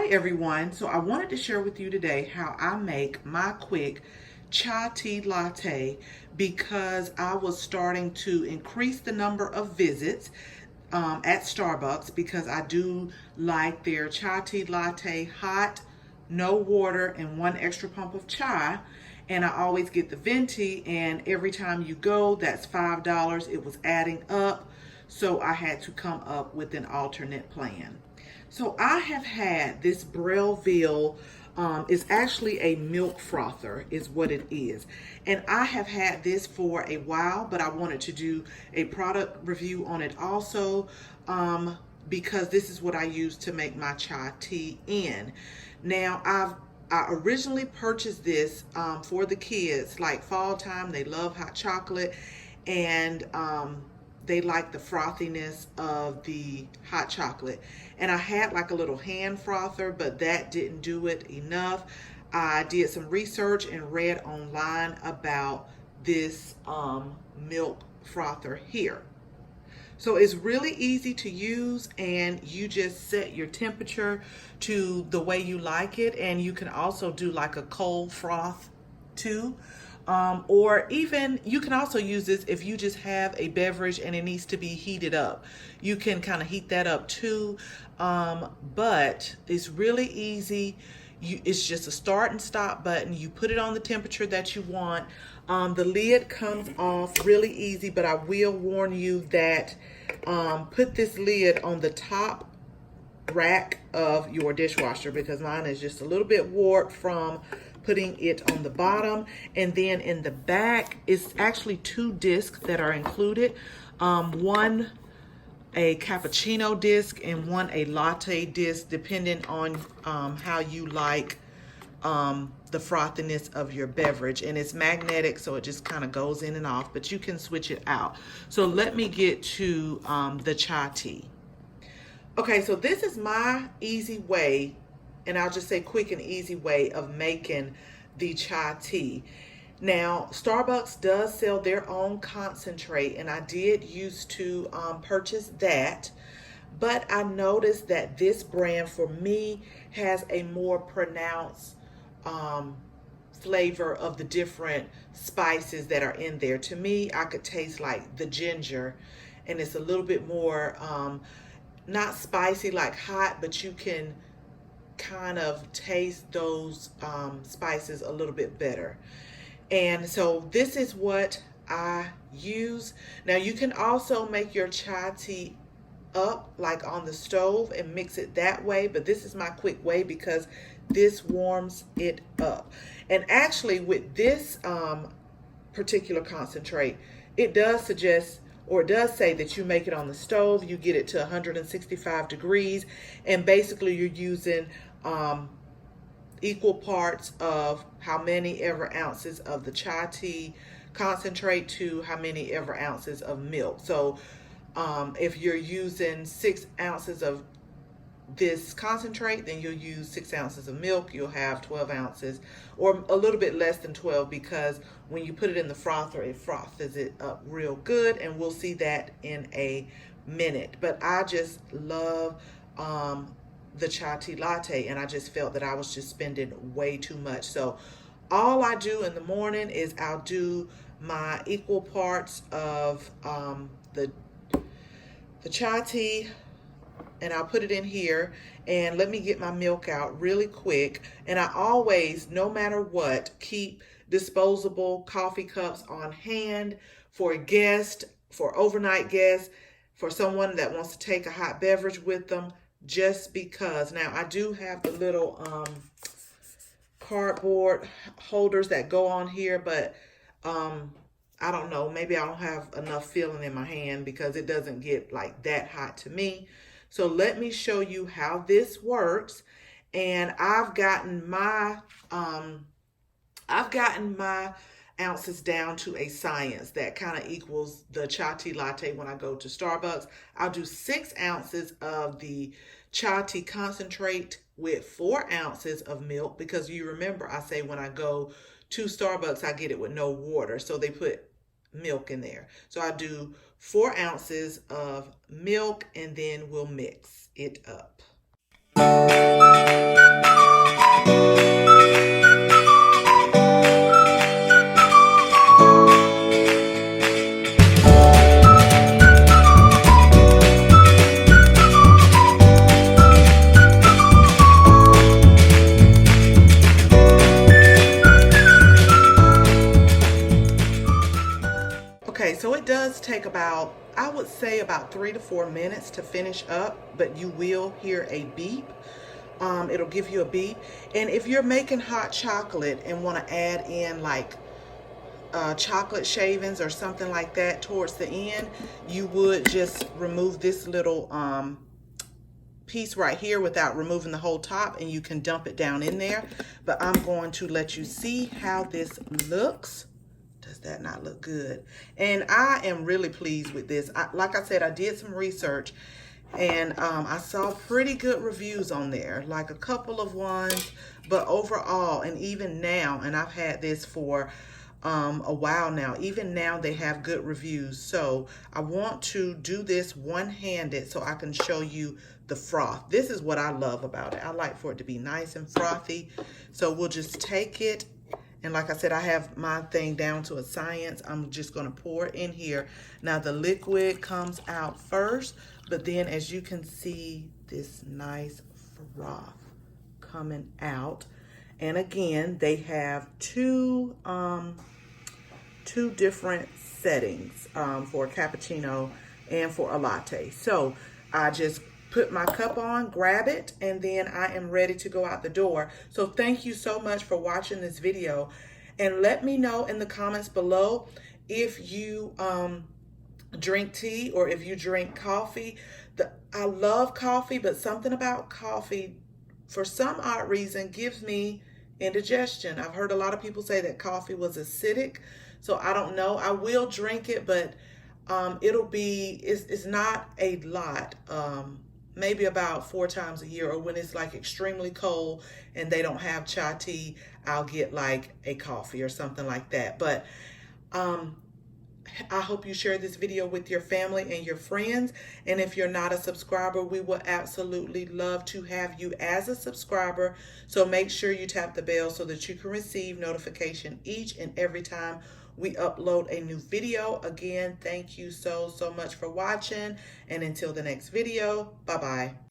Hi everyone. So I wanted to share with you today how I make my quick chai tea latte because I was starting to increase the number of visits at Starbucks because I do like their chai tea latte hot, no water, and one extra pump of chai. And I always get the venti, and every time you go, that's $5. It was adding up, so I had to come up with an alternate plan. So I have had this Breville, it's actually a milk frother is what it is. And I have had this for a while, but I wanted to do a product review on it also because this is what I use to make my chai tea in. Now I originally purchased this for the kids, like fall time. They love hot chocolate, and they like the frothiness of the hot chocolate. And I had like a little hand frother, but that didn't do it enough. I did some research and read online about this milk frother here. So it's really easy to use, and you just set your temperature to the way you like it. And you can also do like a cold froth too. Or even you can also use this if you just have a beverage and it needs to be heated up. You can kind of heat that up too. But it's really easy. It's just a start and stop button. You put it on the temperature that you want. The lid comes off really easy, but I will warn you that put this lid on the top rack of your dishwasher because mine is just a little bit warped from putting it on the bottom. And then in the back, it's actually two discs that are included. One a cappuccino disc and one a latte disc, depending on how you like the frothiness of your beverage. And it's magnetic, so it just kind of goes in and off, but you can switch it out. So let me get to the chai tea. Okay, so this is my easy way, and I'll just say quick and easy way of making the chai tea. Now, Starbucks does sell their own concentrate, and I did used to purchase that, but I noticed that this brand for me has a more pronounced flavor of the different spices that are in there. To me, I could taste like the ginger, and it's a little bit more not spicy like hot, but you can kind of taste those spices a little bit better. And so this is what I use. Now you can also make your chai tea up like on the stove and mix it that way, but this is my quick way because this warms it up. And actually with this particular concentrate, it does suggest, or it does say that you make it on the stove, you get it to 165 degrees, and basically you're using equal parts of how many ever ounces of the chai tea concentrate to how many ever ounces of milk. So if you're using 6 ounces of this concentrate, then you'll use 6 ounces of milk. You'll have 12 ounces, or a little bit less than 12, because when you put it in the frother, it frothes it up real good, and we'll see that in a minute. But I just love the chai tea latte, and I just felt that I was just spending way too much. So all I do in the morning is I'll do my equal parts of the chai tea, and I'll put it in here, and let me get my milk out really quick. And I always, no matter what, keep disposable coffee cups on hand for a guest, for overnight guests, for someone that wants to take a hot beverage with them, just because. Now I do have the little cardboard holders that go on here, but I don't know, maybe I don't have enough feeling in my hand because it doesn't get like that hot to me. So let me show you how this works. And I've gotten my ounces down to a science that kind of equals the chai tea latte. When I go to Starbucks, I'll do 6 ounces of the chai tea concentrate with 4 ounces of milk, because you remember I say when I go to Starbucks, I get it with no water, so they put milk in there. So I do 4 ounces of milk, and then we'll mix it up. I would say about 3 to 4 minutes to finish up, but you will hear a beep. It'll give you a beep. And if you're making hot chocolate and want to add in like chocolate shavings or something like that towards the end, you would just remove this little piece right here without removing the whole top, and you can dump it down in there. But I'm going to let you see how this looks. Does that not look good? And I am really pleased with this. Like I said, I did some research, and I saw pretty good reviews on there, like a couple of ones, but overall, and even now, and I've had this for a while now, even now they have good reviews. So I want to do this one-handed so I can show you the froth. This is what I love about it. I like for it to be nice and frothy. So we'll just take it, and like I said, I have my thing down to a science. I'm just going to pour it in here. Now the liquid comes out first, but then as you can see, this nice froth coming out. And again, they have two different settings for a cappuccino and for a latte. So I just put my cup on, grab it, and then I am ready to go out the door. So thank you so much for watching this video, and let me know in the comments below if you drink tea or if you drink coffee. I love coffee, but something about coffee for some odd reason gives me indigestion. I've heard a lot of people say that coffee was acidic, so I don't know. I will drink it, but it's not a lot. Maybe about 4 times a year, or when it's like extremely cold and they don't have chai tea, I'll get like a coffee or something like that. But I hope you share this video with your family and your friends. And if you're not a subscriber, we will absolutely love to have you as a subscriber. So make sure you tap the bell so that you can receive notification each and every time we upload a new video. Again, thank you so much for watching. And until the next video, bye-bye.